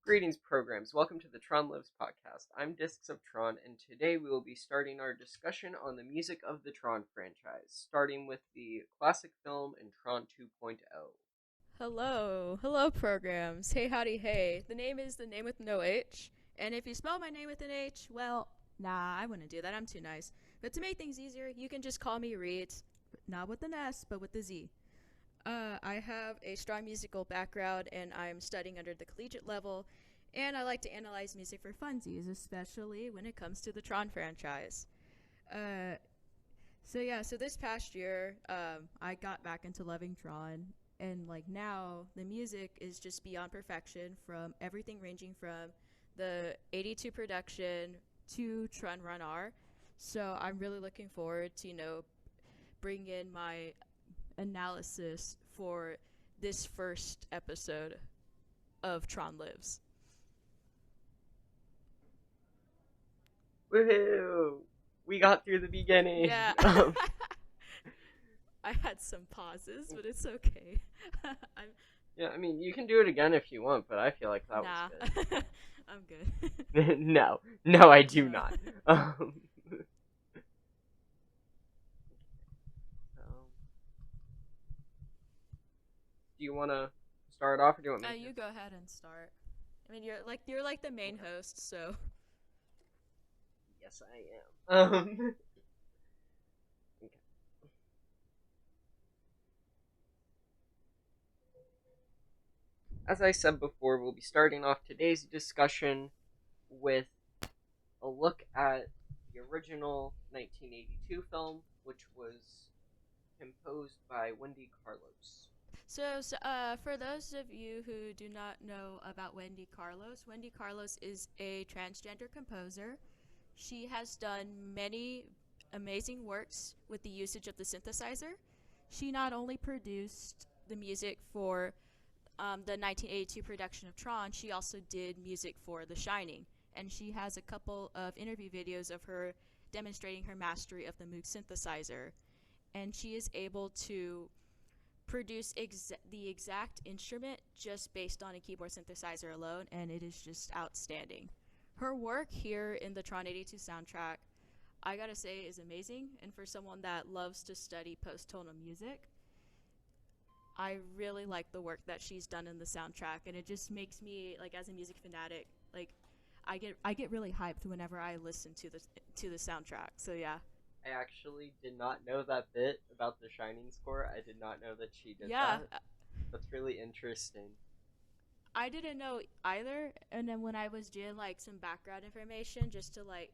Greetings, programs. Welcome to the Tron Lives podcast. I'm Discs of Tron, and today we will be starting our discussion on the music of the Tron franchise, starting with the classic film in Tron 2.0. Hello programs. Hey, howdy, hey. The name is the name with no H, and if you spell my name with an H, well, nah, I wouldn't do that. I'm too nice. But to make things easier, you can just call me Reedz, not with an S, but with the Z. I have a strong musical background, and I'm studying under the collegiate level, and I like to analyze music for funsies, especially when it comes to the Tron franchise. Uh, so this past year, I got back into loving Tron, and like now, the music is just beyond perfection. From everything ranging from the '82 production to Tron Run R. So I'm really looking forward to bring in my analysis for this first episode of Tron Lives. Woohoo! We got through the beginning. Yeah. I had some pauses, but it's okay. I'm Yeah, I mean, you can do it again if you want, but I feel like that was Nah. I'm good. good. No, I do No. not. So, do you want to start off, or do you want me to? You go ahead and start. I mean, you're like the main Okay. host, so Yes, I am. Okay. As I said before, we'll be starting off today's discussion with a look at the original 1982 film, which was composed by Wendy Carlos. for those of you who do not know about Wendy Carlos is a transgender composer. She has done many amazing works with the usage of the synthesizer. She not only produced the music for the 1982 production of Tron, she also did music for The Shining. And she has a couple of interview videos of her demonstrating her mastery of the Moog synthesizer. And she is able to produce the exact instrument just based on a keyboard synthesizer alone, and it is just outstanding. Her work here in the Tron 82 soundtrack, I gotta say, is amazing. And for someone that loves to study post-tonal music, I really like the work that she's done in the soundtrack, and it just makes me, like, as a music fanatic, like, I get really hyped whenever I listen to the soundtrack. So yeah. I actually did not know that bit about the Shining score. I did not know that she did Yeah, that. That's really interesting. I didn't know either. And then when I was doing like some background information just to like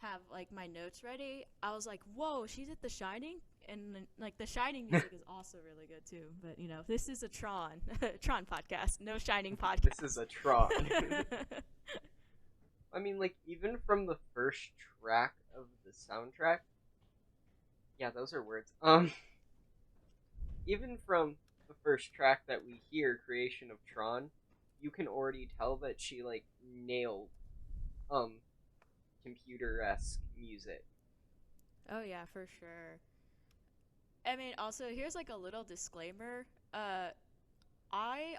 have like my notes ready, I was like, "Whoa, she's at The Shining." And like the Shining music is also really good too. But this is a Tron Tron podcast, no Shining This is podcast. a Tron. I mean, like, even from the first track of the soundtrack, yeah, those are words. Even from the first track that we hear, Creation of Tron, you can already tell that she, like, nailed, um, computer-esque music. Oh yeah, for sure. I mean, also here's like a little disclaimer. I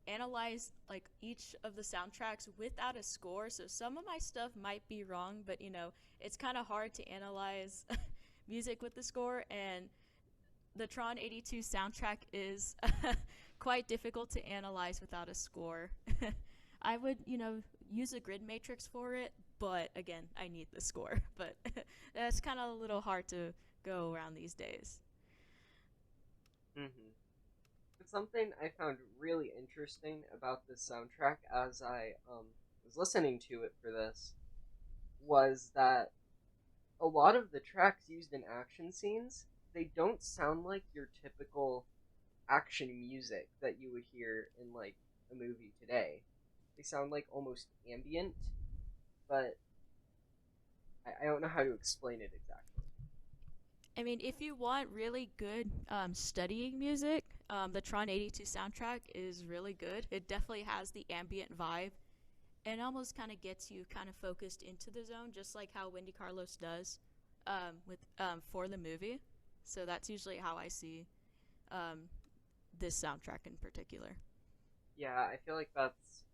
analyze like each of the soundtracks without a score, so some of my stuff might be wrong, but it's kind of hard to analyze music with the score, and the Tron 82 soundtrack is quite difficult to analyze without a score. I would, use a grid matrix for it, but again, I need the score. But that's kind of a little hard to go around these days. Mm-hmm. But something I found really interesting about this soundtrack as I was listening to it for this was that a lot of the tracks used in action scenes, they don't sound like your typical action music that you would hear in like a movie today. They sound like almost ambient, but I don't know how to explain it exactly. I mean, if you want really good studying music, the Tron 82 soundtrack is really good. It definitely has the ambient vibe and almost kind of gets you kind of focused into the zone, just like how Wendy Carlos does with for the movie. So that's usually how I see um, this soundtrack in particular. Yeah, I feel like that's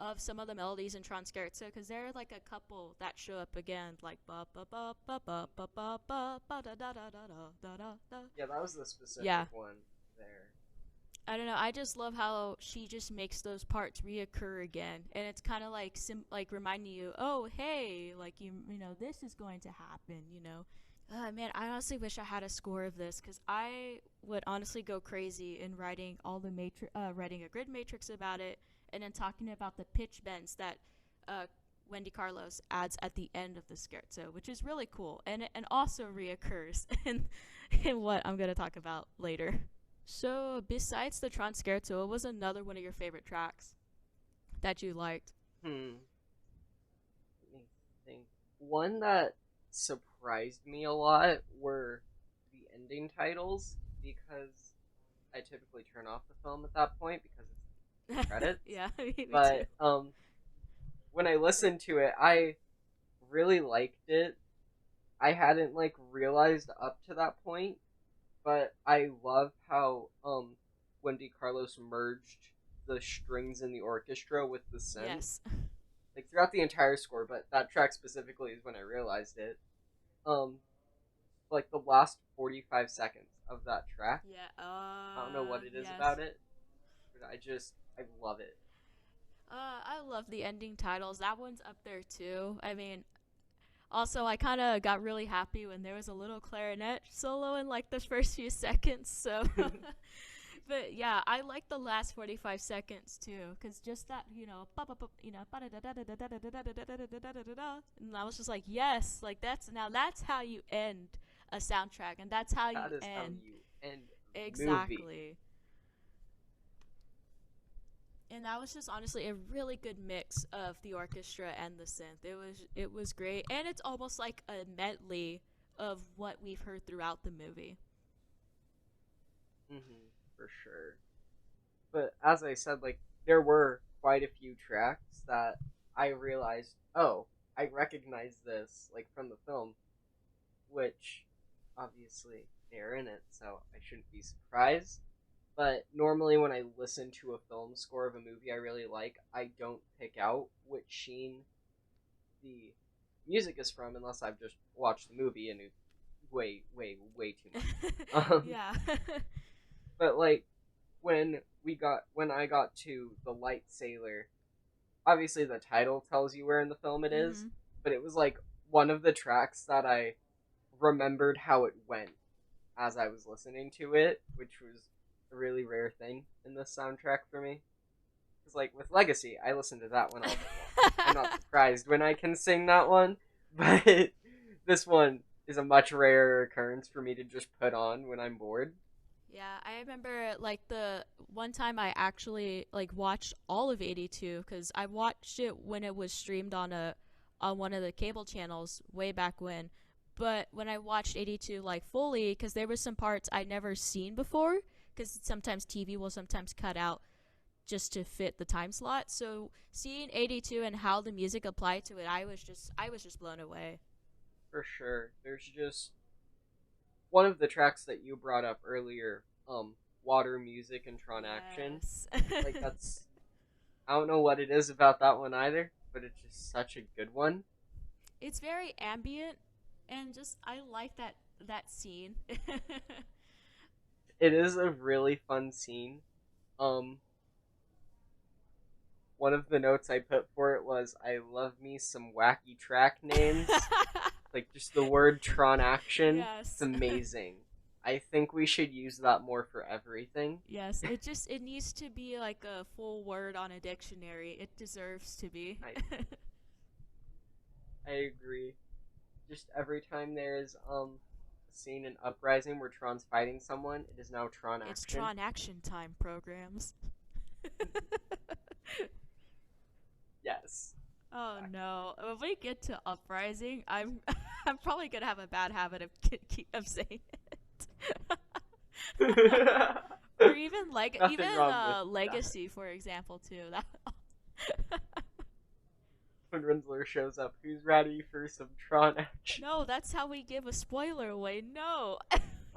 of some of the melodies in Tron Scherzo because there are like a couple that show up again, like ba ba ba ba ba ba ba ba ba da da da da da da da. Yeah, that was the Yeah, specific one there. I don't know. I just love how she just makes those parts reoccur again, and it's kind of like like reminding you, oh hey, like you know this is going to happen, you know. Man, I honestly wish I had a score of this because I would honestly go crazy in writing writing a grid matrix about it, and then talking about the pitch bends that uh, Wendy Carlos adds at the end of the scherzo, which is really cool, and also reoccurs in what I'm gonna talk about later. So, besides the Tron Scherzo, what was another one of your favorite tracks that you liked? Hmm. Let me think. One that surprised me a lot were the ending titles because I typically turn off the film at that point because it's the credits. Yeah, me too. But when I listened to it, I really liked it. I hadn't like realized up to that point, but I love how Wendy Carlos merged the strings in the orchestra with the synth. Yes. Like throughout the entire score, but that track specifically is when I realized it. Um like the last 45 seconds of that track. Yeah. I don't know what it is Yes. about it, but I love it. I love the ending titles. That one's up there too. I mean, also I kind of got really happy when there was a little clarinet solo in like the first few seconds. So, but yeah, I like the last 45 seconds too, cause just that you know, and I was just like, yes, like that's how you end a soundtrack, and that's how you That is how end you end a movie. exactly. And that was just honestly a really good mix of the orchestra and the synth. It was great, and it's almost like a medley of what we've heard throughout the movie. For sure. But as I said, like there were quite a few tracks that I realized, oh, I recognize this like from the film, which obviously they're in it, so I shouldn't be surprised. But normally, when I listen to a film score of a movie I really like, I don't pick out which scene the music is from unless I've just watched the movie and it's way, way, way too much. Yeah. But like when I got to the Light Sailor, obviously the title tells you where in the film it is, Mhm. but it was like one of the tracks that I remembered how it went as I was listening to it, which was a really rare thing in this soundtrack for me. Because, like, with Legacy, I listen to that one all day long. I'm not surprised when I can sing that one, but this one is a much rarer occurrence for me to just put on when I'm bored. Yeah, I remember like the one time I actually like watched all of 82 cuz I watched it when it was streamed on one of the cable channels way back when. But when I watched 82 like fully cuz there were some parts I'd never seen before cuz sometimes TV will sometimes cut out just to fit the time slot. So seeing 82 and how the music applied to it, I was just blown away. For sure. There's just one of the tracks that you brought up earlier, Water Music and Tronaction. Yes. Like, that's. I don't know what it is about that one either, but it's just such a good one. It's very ambient and just I like that scene. It is a really fun scene. Um, One of the notes I put for it was I love me some wacky track names. Like just the word Tron action. It's Yes. amazing. I think we should use that more for everything. Yes, it needs to be like a full word on a dictionary. It deserves to be. I I agree. Just every time there's a scene in Uprising where Tron's fighting someone, it is now Tron It's action. Tron action time programs. Yes. Oh no. When we get to Uprising, I'm I'm probably going to have a bad habit of saying it. Or even like even Nothing wrong with that. Legacy for example too. That When Rinsler shows up, who's ready for some Tron action? No, that's how we give a spoiler away. No.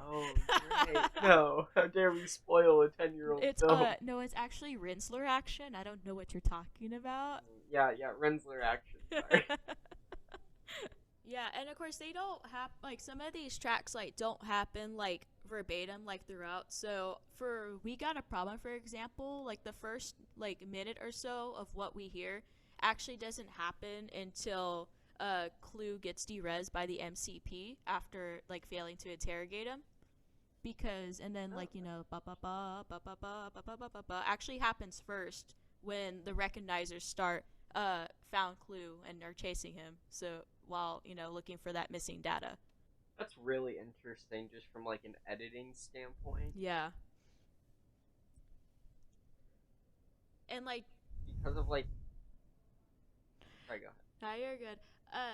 Oh, you're right. No, how dare we spoil a 10-year-old It's film? no, it's actually Rinsler action. I don't know what you're talking about. Yeah, yeah, Rensler action. Sorry. Yeah, and of course they don't have like some of these tracks like don't happen like verbatim like throughout. So for We Got a Problem, for example, like the first like minute or so of what we hear actually doesn't happen until Clue gets derez by the MCP after like failing to interrogate him. Because and then Oh, like ba ba ba ba ba ba ba ba ba ba ba actually happens first when the recognizers start found Clue and are chasing him. So while looking for that missing data. that's really interesting, just from like an editing standpoint, Yeah, and like because of like. Sorry, go ahead. now you're good.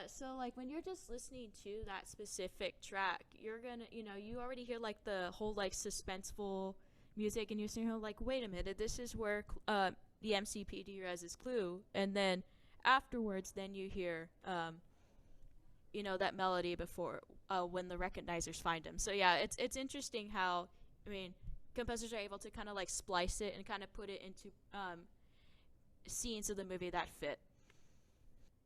So like when you're just listening to that specific track, you're gonna you already hear like the whole like suspenseful music, and you're saying like, wait a minute, this is where the MCPD Rez's Clue, and then afterwards, then you hear that melody before when the recognizers find him. So yeah, it's interesting how I mean composers are able to kind of like splice it and kind of put it into scenes of the movie that fit.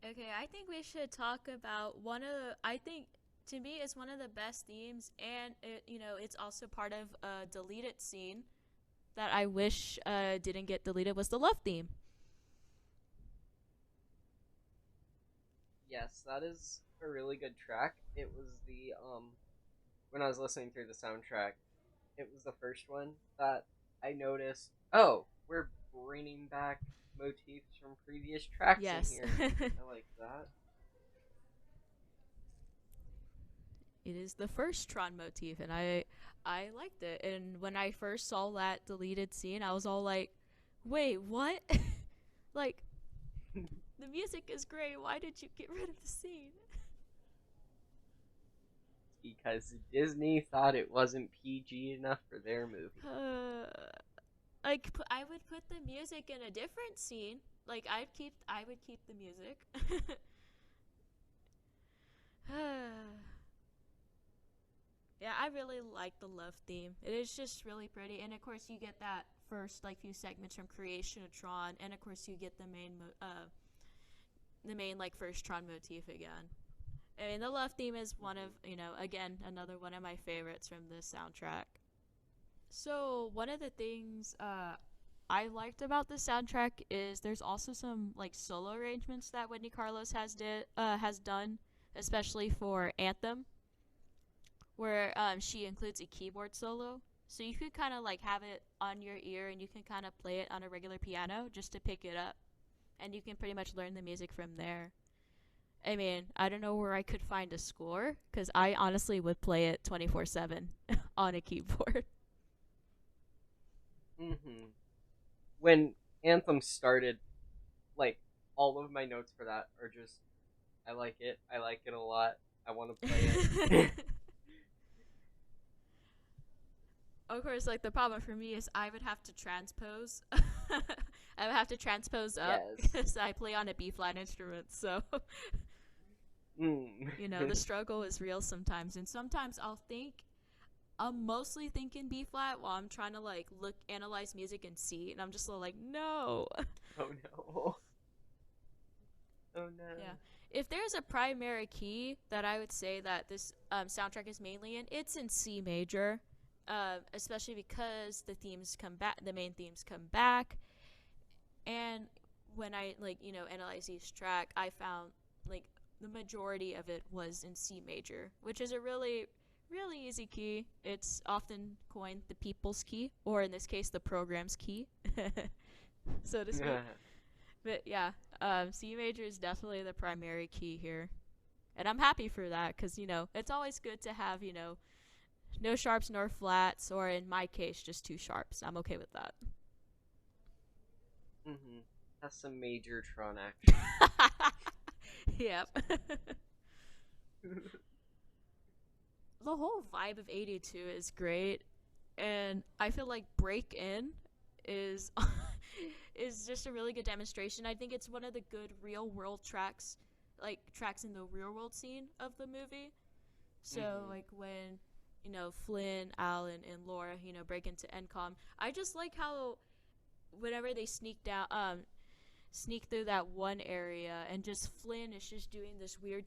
Okay, I think we should talk about one of the. I think to me it's one of the best themes, and it's also part of a deleted scene that I wish didn't get deleted was the love theme. Yes, that is a really good track. It was the when I was listening through the soundtrack, it was the first one that I noticed. Oh, we're bringing back motifs from previous tracks in Yes, here. it I like that. is the first Tron motif, and I liked it. And when I first saw that deleted scene, I was all like, "Wait, what? Like the music is great. Why did you get rid of the scene?" Because Disney thought it wasn't PG enough for their movie. Uh, like I would put the music in a different scene. Like I would keep the music. Yeah, I really like the love theme. It is just really pretty, and of course you get that first like few segments from Creation of Tron, and of course you get the main like first Tron motif again. I mean, the love theme is one of Mm-hmm. again another one of my favorites from this soundtrack. So one of the things I liked about the soundtrack is there's also some like solo arrangements that Wendy Carlos has done, especially for Anthem, where she includes a keyboard solo. So you could kind of like have it on your ear, and you can kind of play it on a regular piano just to pick it up, and you can pretty much learn the music from there. I mean, I don't know where I could find a score because I honestly would play it 24/7 on a keyboard. Mm-hmm. When Anthem started, like all of my notes for that are just, I like it. I like it a lot. I want to play it. Of course, like the problem for me is I would have to transpose. I would have to transpose up Yes. because I play on a B flat instrument. So Mm. the struggle is real sometimes, and sometimes I'm mostly thinking B flat while I'm trying to like look analyze music in C, and I'm just like, no. Oh no. Oh no. Yeah. If there's a primary key that I would say that this soundtrack is mainly in, it's in C major, especially because the main themes come back, and when I like analyze each track, I found like the majority of it was in C major, which is a really easy key. It's often coined the people's key, or in this case, the program's key, so to speak. But yeah, C major is definitely the primary key here, and I'm happy for that because it's always good to have no sharps nor flats, or in my case, just two sharps. I'm okay with that. Mm-hmm. That's some major Tron action. Yep. The whole vibe of 82 is great, and I feel like Break In is is just a really good demonstration. I think it's one of the good real world tracks, like tracks in the real world scene of the movie. So Mm-hmm. like when Flynn, Alan, and Laura, break into NCOM. I just like how whenever they sneak through that one area, and just Flynn is just doing this weird,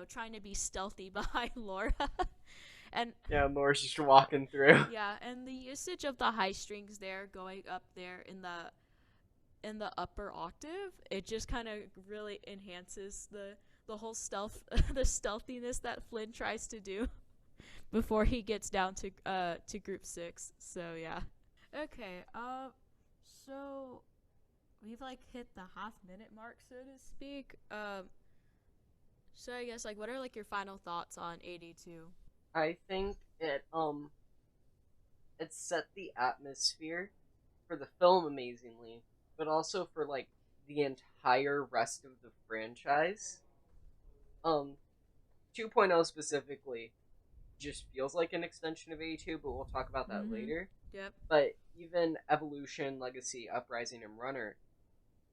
trying to be stealthy behind Laura, and Yeah, Laura's just walking through. yeah, and the usage of the high strings there, going up there in the upper octave, it just kind of really enhances the whole stealth, the stealthiness that Flynn tries to do before he gets down to group 6. So yeah. Okay. So we've like hit the half-minute mark, so to speak. So I guess, like, what are like your final thoughts on 82? I think it set the atmosphere for the film amazingly, but also for like the entire rest of the franchise. Um 2.0 specifically just feels like an extension of 82, but we'll talk about that Mm-hmm. later. Yep. But even Evolution, Legacy, Uprising, and Runner,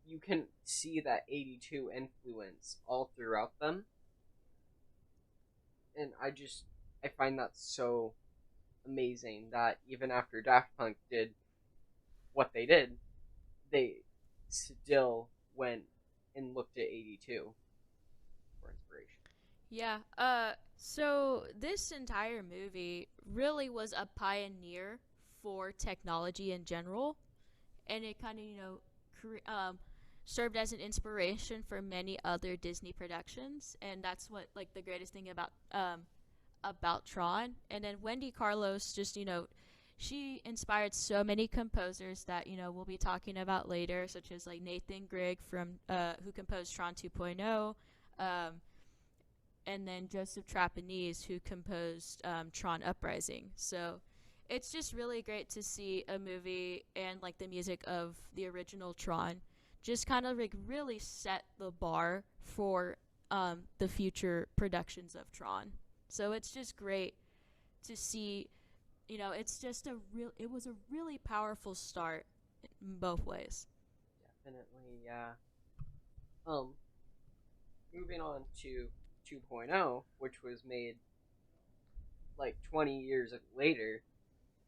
you can see that 82 influence all throughout them. And I find that so amazing that even after Daft Punk did what they did, they still went and looked at 82 for inspiration. Yeah. So this entire movie really was a pioneer for technology in general, and it kind of served as an inspiration for many other Disney productions, and that's what like the greatest thing about Tron. And then Wendy Carlos just she inspired so many composers that we'll be talking about later, such as like Nathan Grigg from who composed Tron 2.0, um, and then Joseph Trapanese, who composed Tron Uprising. So it's just really great to see a movie and like the music of the original Tron just kind of like really set the bar for the future productions of Tron. So it's just great to see. It's just it was a really powerful start in both ways. Definitely, yeah. Um, Moving on to 2.0, which was made like 20 years later.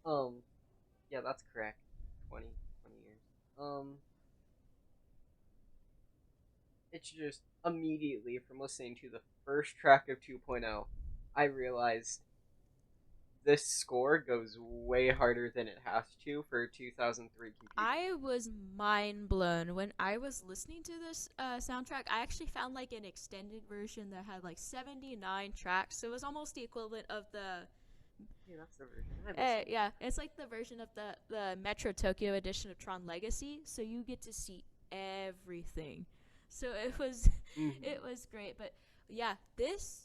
Um, yeah, that's correct. 20 years. It's just immediately from listening to the first track of 2.0, I realized this score goes way harder than it has to for a 2003 computer. I was mind blown when I was listening to this soundtrack. I actually found like an extended version that had like 79 tracks. So it was almost the equivalent of the. Yeah, that's the version I listened to. Yeah, it's like the version of the Metro Tokyo edition of Tron Legacy. So you get to see everything. So it was Mm-hmm. it was great. But yeah, this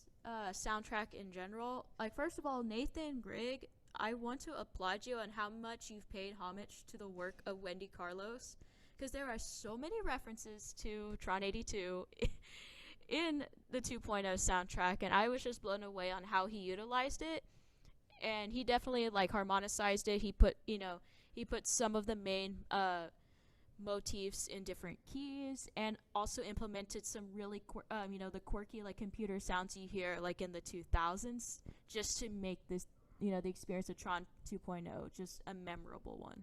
soundtrack in general, like, first of all, Nathan Grigg, I want to applaud you on how much you've paid homage to the work of Wendy Carlos, because there are so many references to Tron 82 in the 2.0 soundtrack, and I was just blown away on how he utilized it. And he definitely like harmonicized it. He put some of the main motifs in different keys, and also implemented some really the quirky like computer sounds you hear like in the 2000s, just to make this the experience of Tron 2.0 just a memorable one.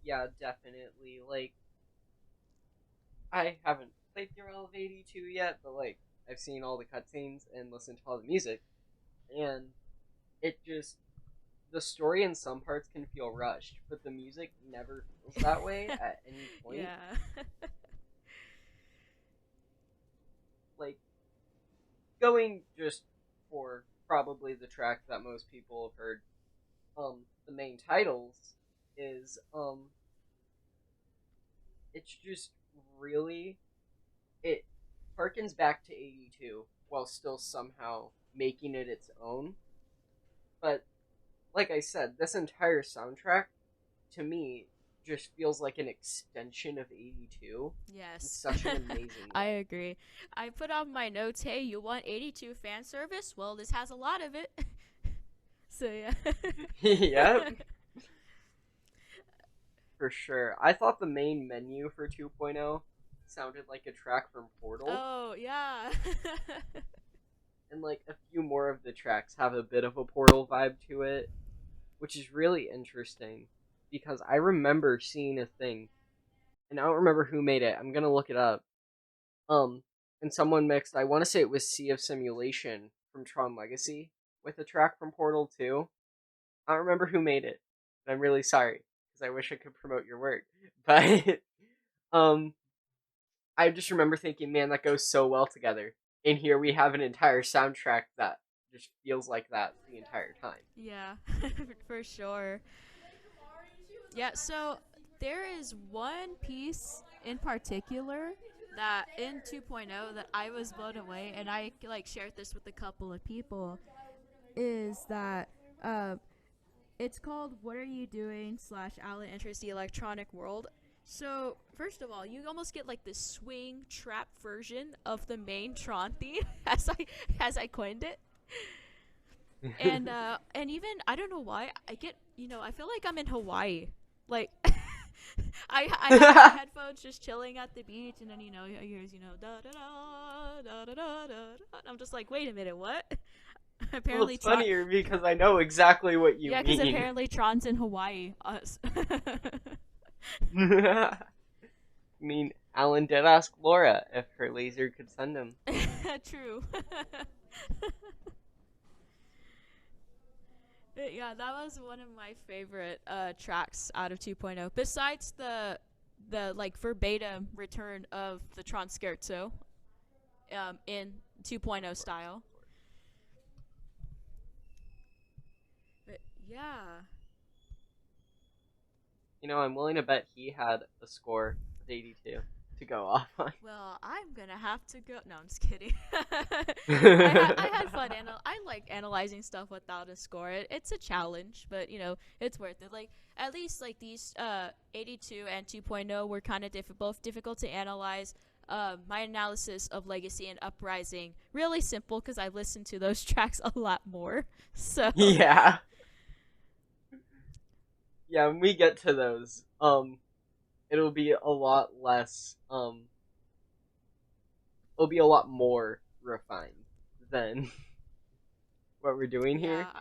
Yeah, definitely. Like, I haven't played through all of 82 yet, but like, I've seen all the cutscenes and listened to all the music, and it just the story in some parts can feel rushed, but the music never feels that way at any point. Yeah. Like, going just for probably the track that most people have heard, the main titles is it's just really it harkens back to 82 while still somehow making it its own. But like I said, this entire soundtrack to me just feels like an extension of 82 in Yes. such an amazing I way. agree. I put on my notes, hey, you want 82 fan service? Well, this has a lot of it. So yeah. Yep, for sure. I thought the main menu for 2.0 sounded like a track from Portal. Oh yeah. and like a few more of the tracks have a bit of a Portal vibe to it, which is really interesting because I remember seeing a thing, and I don't remember who made it. I'm gonna look it up. Um, and someone mixed. I want to say it was Sea of Simulation from Tron Legacy with a track from Portal 2. I don't remember who made it. And I'm really sorry because I wish I could promote your work, but um, I just remember thinking, man, that goes so well together. And here we have an entire soundtrack that just feels like that the entire time. Yeah, for sure. Yeah, so there is one piece in particular that in 2.0 that I was blown away, and I like shared this with a couple of people. Is that uh, it's called "What Are You Doing?" slash Alan Enters the Electronic World. So first of all, you almost get like this swing trap version of the main Tron theme, as I coined it, and even I don't know why I get I feel like I'm in Hawaii, like I have my headphones just chilling at the beach, and then I hear da da da da da da da. And I'm just like, wait a minute, what? Well, Apparently it's Tron. funnier because I know exactly what you Yeah, because mean. apparently Tron's in Hawaii. Us. I mean, Alan did ask Laura if her laser could send him. True. But yeah, that was one of my favorite tracks out of 2.0. Besides the like verbatim return of the Tron Scherzo in 2.0 Of course, style. of course. But yeah. I'm willing to bet he had a score of 82 to go off on. Well, I'm gonna have to go. No, I'm just kidding. I had fun. I like analyzing stuff without a score. It's a challenge, but it's worth it. Like at least like these 82 and 2.0 were kind of both difficult to analyze. My analysis of Legacy and Uprising really simple because I listened to those tracks a lot more. So Yeah. Yeah, when we get to those, it'll be a lot less, it'll be a lot more refined than what we're doing here yeah.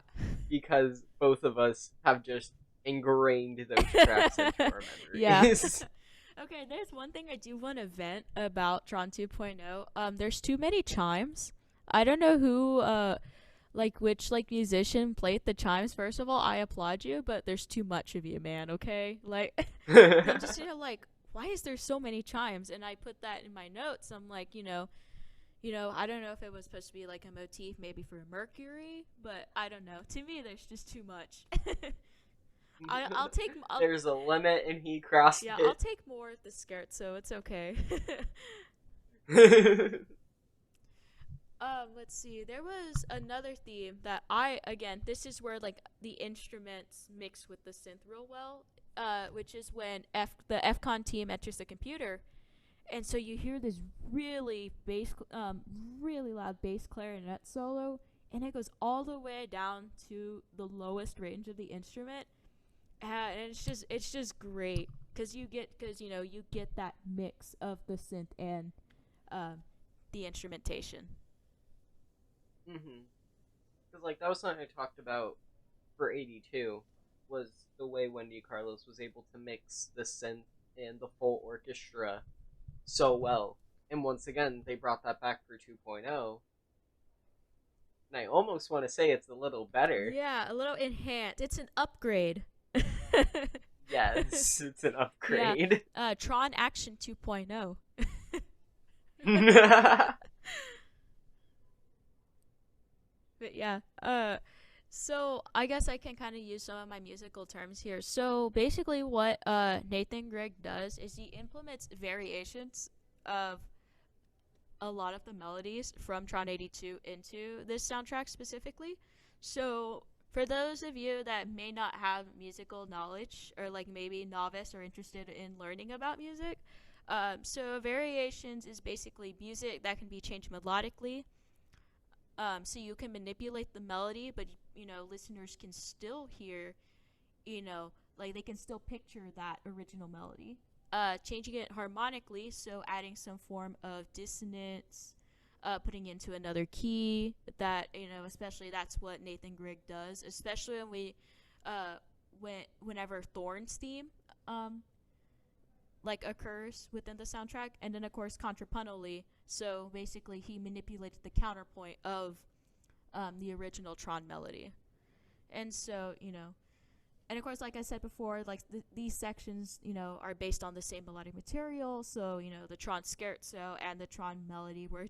because both of us have just ingrained those tracks into our Yeah. memories. Okay, there's one thing I do want to vent about Tron 2.0. There's too many chimes. I don't know who, like which like musician played the chimes. First of all, I applaud you, but there's too much of you, man. Okay, like I'm just like, why is there so many chimes? And I put that in my notes. I'm like, I don't know if it was supposed to be like a motif, maybe for Mercury, but I don't know. To me, there's just too much. I'll take. There's a limit, and he crossed Yeah, I'll it. take more of the skirt, so it's okay. Let's see. There was another theme that again, this is where like the instruments mix with the synth real well. Which is when the FCon team enters the computer, and so you hear this really loud bass clarinet solo, and it goes all the way down to the lowest range of the instrument, and it's just great because you get that mix of the synth and um, the instrumentation. Mhm. Because like that was something I talked about for 82 was the way Wendy Carlos was able to mix the synth and the full orchestra so well. And once again, they brought that back for 2.0, and I almost want to say it's a little better. Yeah, a little enhanced. It's an upgrade. Yes, it's an Yeah, upgrade. Tron Action 2.0. But yeah, so I guess I can kind of use some of my musical terms here. So basically, what Nathan Grigg does is he implements variations of a lot of the melodies from Tron 82 into this soundtrack specifically. So for those of you that may not have musical knowledge or like maybe novice or interested in learning about music, so variations is basically music that can be changed melodically, so you can manipulate the melody, but listeners can still hear, like they can still picture that original melody. Changing it harmonically, so adding some form of dissonance, putting into another key. That especially that's what Nathan Grigg does. Especially when whenever Thorn's theme um, occurs within the soundtrack, and then of course contrapuntally. So basically, he manipulated the counterpoint of the original Tron melody, and so and of course, like I said before, these sections, are based on the same melodic material. So the Tron scherzo and the Tron melody were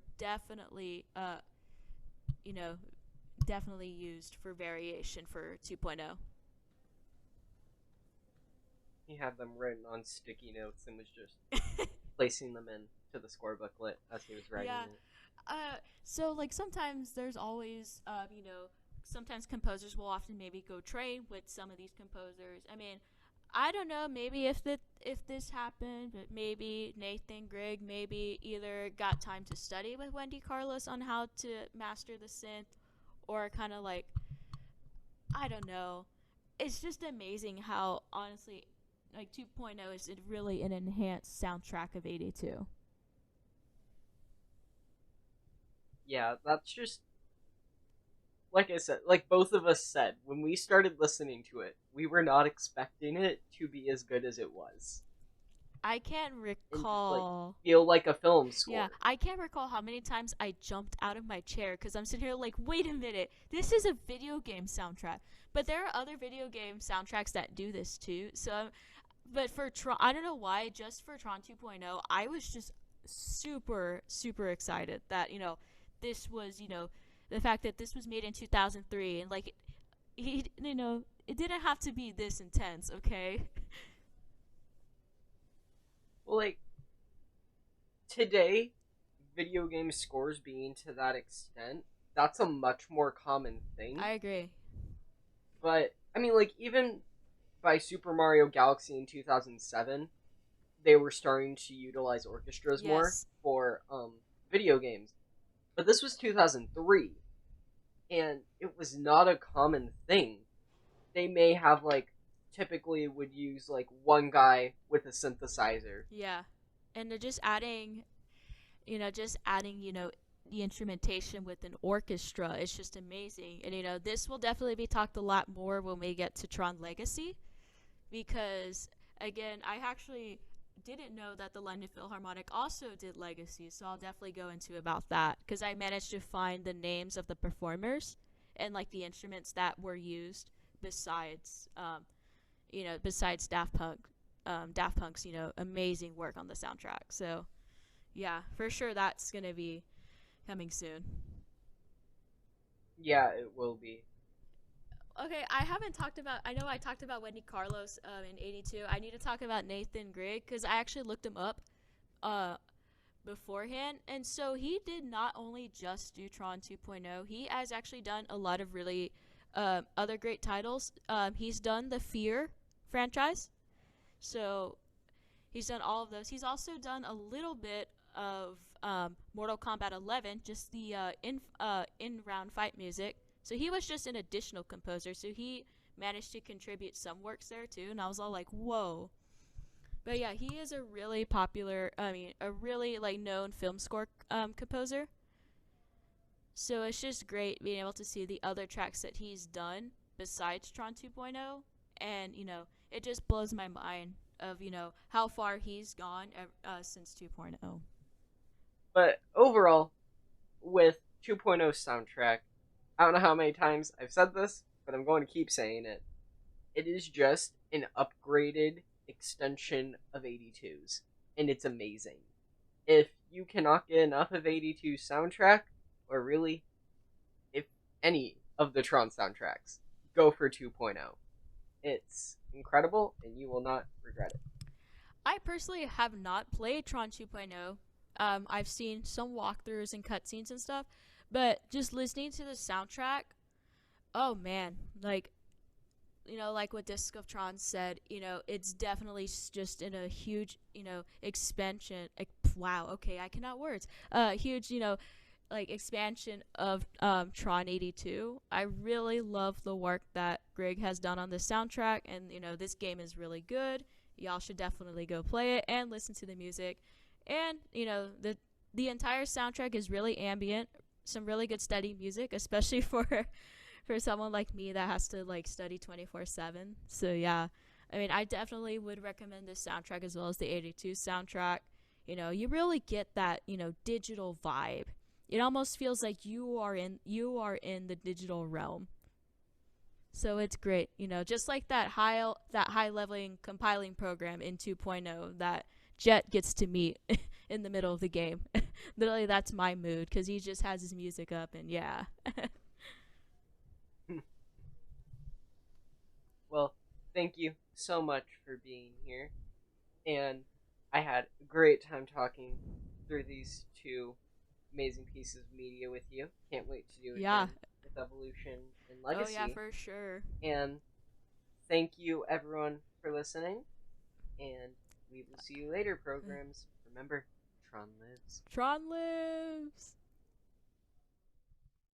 you know, definitely used for variation for 2.0. He had them written on sticky notes and was just placing them in to the score booklet as he was writing Yeah. it. So sometimes there's always sometimes composers will often maybe go train with some of these composers. I mean, I don't know, maybe if this happened, but maybe Nathan Grigg maybe either got time to study with Wendy Carlos on how to master the synth, or kind of I don't know. It's just amazing how honestly 2.0 is really an enhanced soundtrack of 82. Yeah, that's just like I said, like both of us said, when we started listening to it, we were not expecting it to be as good as it was. I can't And just like recall. feel like a film Yeah, score. I can't recall how many times I jumped out of my chair because I'm sitting here wait a minute, this is a video game soundtrack. But there are other video game soundtracks that do this too. So, but for Tron, I don't know why, just for Tron 2.0, I was just super, super excited that, this was, the fact that this was made in 2003 and it didn't have to be this intense, okay? Well, like today, video game scores being to that extent, that's a much more common thing. I agree. But I mean, like even by Super Mario Galaxy in 2007, they were starting to utilize orchestras more Yes. for video games. But this was 2003, and it was not a common thing. They may have typically would use like one guy with a synthesizer. Yeah. And they're just adding, the instrumentation with an orchestra. It's just amazing. And, this will definitely be talked a lot more when we get to Tron Legacy. Because, again, I actually didn't know that the London Philharmonic also did Legacy. So I'll definitely go into about that. Because I managed to find the names of the performers and, the instruments that were used besides, besides Daft Punk's, amazing work on the soundtrack. So, yeah, for sure that's going to be coming soon. Yeah, it will be. Okay, I know I talked about Wendy Carlos in 82. I need to talk about Nathan Grigg because I actually looked him up uh, beforehand. And so he did not only just do Tron 2.0, he has actually done a lot of really other great titles. He's done the Fear franchise. So he's done all of those. He's also done a little bit of Mortal Kombat 11, just the in round fight music. So he was just an additional composer. So he managed to contribute some works there too, and I was all like, whoa. But yeah, he is a really popular, a really known film score composer. So it's just great being able to see the other tracks that he's done besides Tron 2.0, and it just blows my mind of how far he's gone since 2.0. But overall, with 2.0 soundtrack, I don't know how many times I've said this, but I'm going to keep saying it. It is just an upgraded extension of 82's, and it's amazing. If you cannot get enough of 82 soundtrack, or really, if any of the Tron soundtracks, go for 2.0. It's incredible, and you will not regret it. I personally have not played Tron 2.0. I've seen some walkthroughs and cutscenes and stuff, but just listening to the soundtrack, oh man, like what Disc of Tron said, it's definitely just in a huge, expansion. Wow, okay, I cannot words. Huge, expansion of Tron 82. I really love the work that Grigg has done on the soundtrack, and this game is really good. Y'all should definitely go play it and listen to the music, and the entire soundtrack is really ambient, some really good steady music, especially for someone like me that has to like study 24/7. So yeah, I mean, I definitely would recommend this soundtrack as well as the 82 soundtrack. You really get that, digital vibe. It almost feels like you are in the digital realm. So it's great, just like that high leveling compiling program in 2.0 that Jet gets to meet in the middle of the game. Literally, that's my mood because he just has his music up, and yeah. Well, thank you so much for being here, and I had a great time talking through these two amazing pieces of media with you. Can't wait to do it Yeah. again with Evolution and Oh yeah, Legacy. for sure. And thank you, everyone, for listening. And we will see you later, programs. Remember, Tron lives. Tron lives.